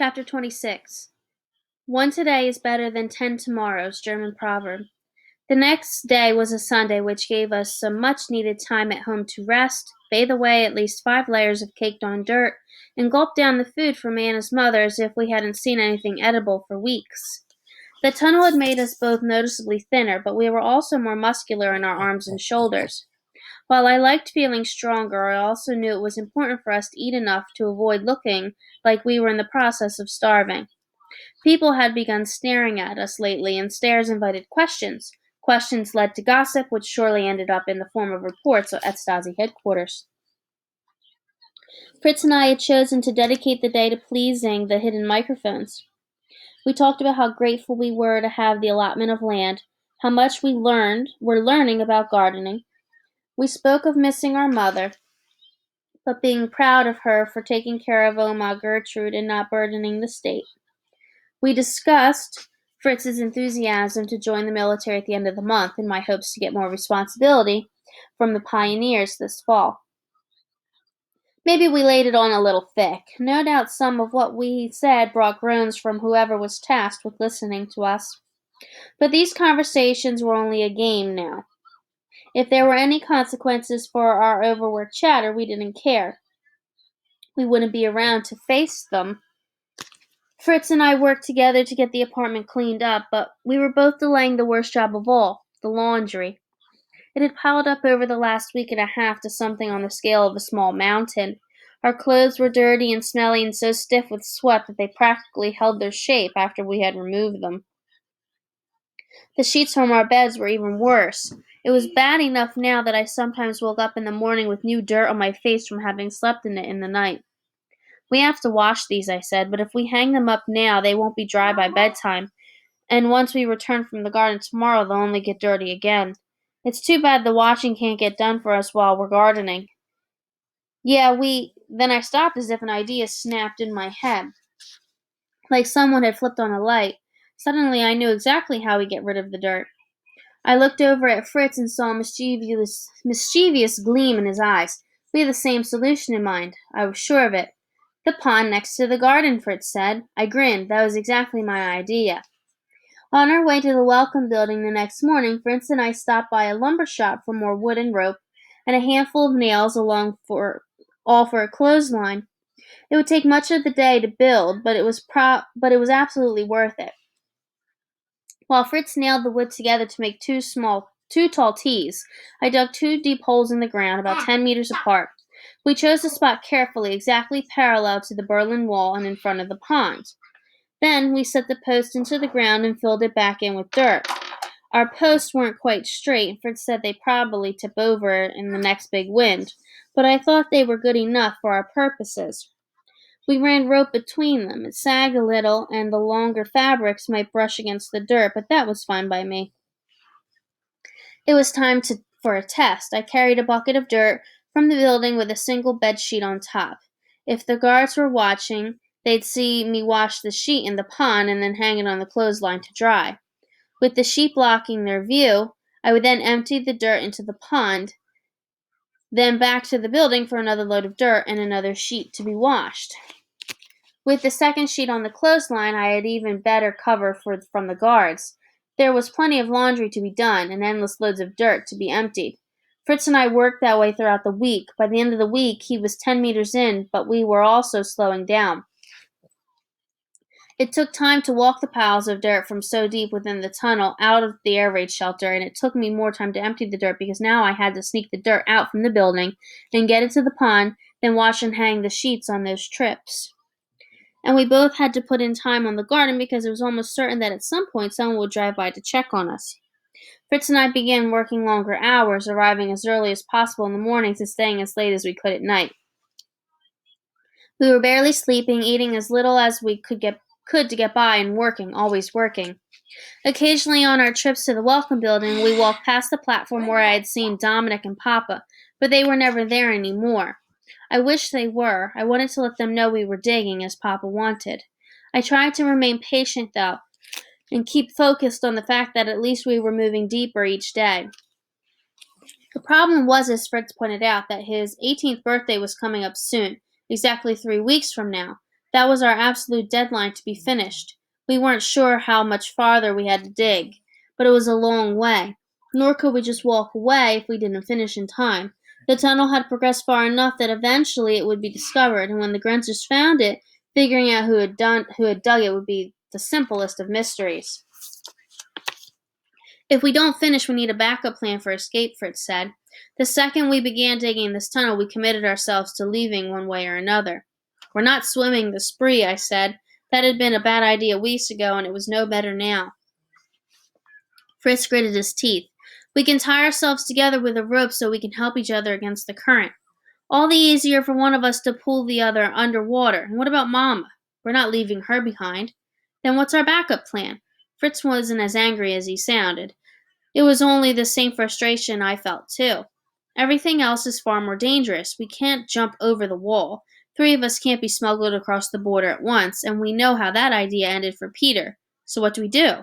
Chapter 26. One today is better than 10 tomorrows, German proverb. The next day was a Sunday, which gave us some much needed time at home to rest, bathe away at least 5 layers of caked on dirt, and gulp down the food from Anna's mother as if we hadn't seen anything edible for weeks. The tunnel had made us both noticeably thinner, but we were also more muscular in our arms and shoulders. While I liked feeling stronger, I also knew it was important for us to eat enough to avoid looking like we were in the process of starving. People had begun staring at us lately, and stares invited questions. Questions led to gossip, which surely ended up in the form of reports at Stasi headquarters. Fritz and I had chosen to dedicate the day to pleasing the hidden microphones. We talked about how grateful we were to have the allotment of land, how much we're learning about gardening. We spoke of missing our mother, but being proud of her for taking care of Oma Gertrude and not burdening the state. We discussed Fritz's enthusiasm to join the military at the end of the month and my hopes to get more responsibility from the pioneers this fall. Maybe we laid it on a little thick. No doubt some of what we said brought groans from whoever was tasked with listening to us. But these conversations were only a game now. If there were any consequences for our overworked chatter, we didn't care. We wouldn't be around to face them. Fritz and I worked together to get the apartment cleaned up, but we were both delaying the worst job of all, the laundry. It had piled up over the last week and a half to something on the scale of a small mountain. Our clothes were dirty and smelly and so stiff with sweat that they practically held their shape after we had removed them. The sheets from our beds were even worse. It was bad enough now that I sometimes woke up in the morning with new dirt on my face from having slept in it in the night. We have to wash these, I said, but if we hang them up now, they won't be dry by bedtime, and once we return from the garden tomorrow, they'll only get dirty again. It's too bad the washing can't get done for us while we're gardening. Then I stopped as if an idea snapped in my head, like someone had flipped on a light. Suddenly I knew exactly how we get rid of the dirt. I looked over at Fritz and saw a mischievous gleam in his eyes. We had the same solution in mind. I was sure of it. The pond next to the garden, Fritz said. I grinned. That was exactly my idea. On our way to the Welcome Building the next morning, Fritz and I stopped by a lumber shop for more wood and rope, and a handful of nails all for a clothesline. It would take much of the day to build, but it was absolutely worth it. While Fritz nailed the wood together to make two tall T's, I dug 2 deep holes in the ground, about 10 meters apart. We chose the spot carefully, exactly parallel to the Berlin Wall and in front of the pond. Then we set the post into the ground and filled it back in with dirt. Our posts weren't quite straight, and Fritz said they'd probably tip over in the next big wind, but I thought they were good enough for our purposes. We ran rope between them. It sagged a little, and the longer fabrics might brush against the dirt, but that was fine by me. It was time for a test. I carried a bucket of dirt from the building with a single bed sheet on top. If the guards were watching, they'd see me wash the sheet in the pond and then hang it on the clothesline to dry. With the sheet blocking their view, I would then empty the dirt into the pond, then back to the building for another load of dirt and another sheet to be washed. With the second sheet on the clothesline, I had even better cover from the guards. There was plenty of laundry to be done and endless loads of dirt to be emptied. Fritz and I worked that way throughout the week. By the end of the week, he was 10 meters in, but we were also slowing down. It took time to walk the piles of dirt from so deep within the tunnel out of the air raid shelter, and it took me more time to empty the dirt because now I had to sneak the dirt out from the building and get it to the pond, then wash and hang the sheets on those trips. And we both had to put in time on the garden because it was almost certain that at some point someone would drive by to check on us. Fritz and I began working longer hours, arriving as early as possible in the mornings and staying as late as we could at night. We were barely sleeping, eating as little as we could to get by, and working, always working. Occasionally on our trips to the Welcome Building, we walked past the platform where I had seen Dominic and Papa, but they were never there anymore. I wish they were. I wanted to let them know we were digging, as Papa wanted. I tried to remain patient, though, and keep focused on the fact that at least we were moving deeper each day. The problem was, as Fritz pointed out, that his 18th birthday was coming up soon, exactly 3 weeks from now. That was our absolute deadline to be finished. We weren't sure how much farther we had to dig, but it was a long way. Nor could we just walk away if we didn't finish in time. The tunnel had progressed far enough that eventually it would be discovered, and when the Grunters found it, figuring out who had dug it would be the simplest of mysteries. If we don't finish, we need a backup plan for escape, Fritz said. The second we began digging this tunnel, we committed ourselves to leaving one way or another. We're not swimming the spree, I said. That had been a bad idea weeks ago, and it was no better now. Fritz gritted his teeth. We can tie ourselves together with a rope so we can help each other against the current. All the easier for one of us to pull the other underwater. And what about Mama? We're not leaving her behind. Then what's our backup plan? Fritz wasn't as angry as he sounded. It was only the same frustration I felt, too. Everything else is far more dangerous. We can't jump over the wall. 3 of us can't be smuggled across the border at once, and we know how that idea ended for Peter. So what do?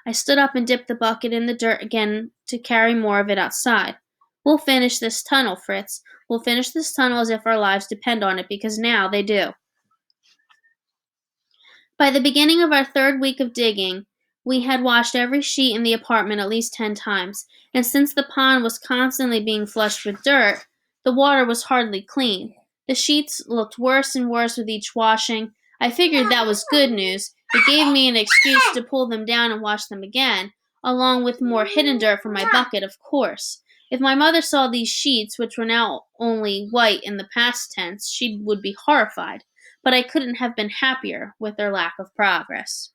I stood up and dipped the bucket in the dirt again to carry more of it outside. We'll finish this tunnel, Fritz. We'll finish this tunnel as if our lives depend on it, because now they do. By the beginning of our 3rd week of digging, we had washed every sheet in the apartment at least 10 times, and since the pond was constantly being flushed with dirt, the water was hardly clean. The sheets looked worse and worse with each washing. I figured that was good news. It gave me an excuse to pull them down and wash them again, along with more hidden dirt from my bucket, of course. If my mother saw these sheets, which were now only white in the past tense, she would be horrified, but I couldn't have been happier with their lack of progress.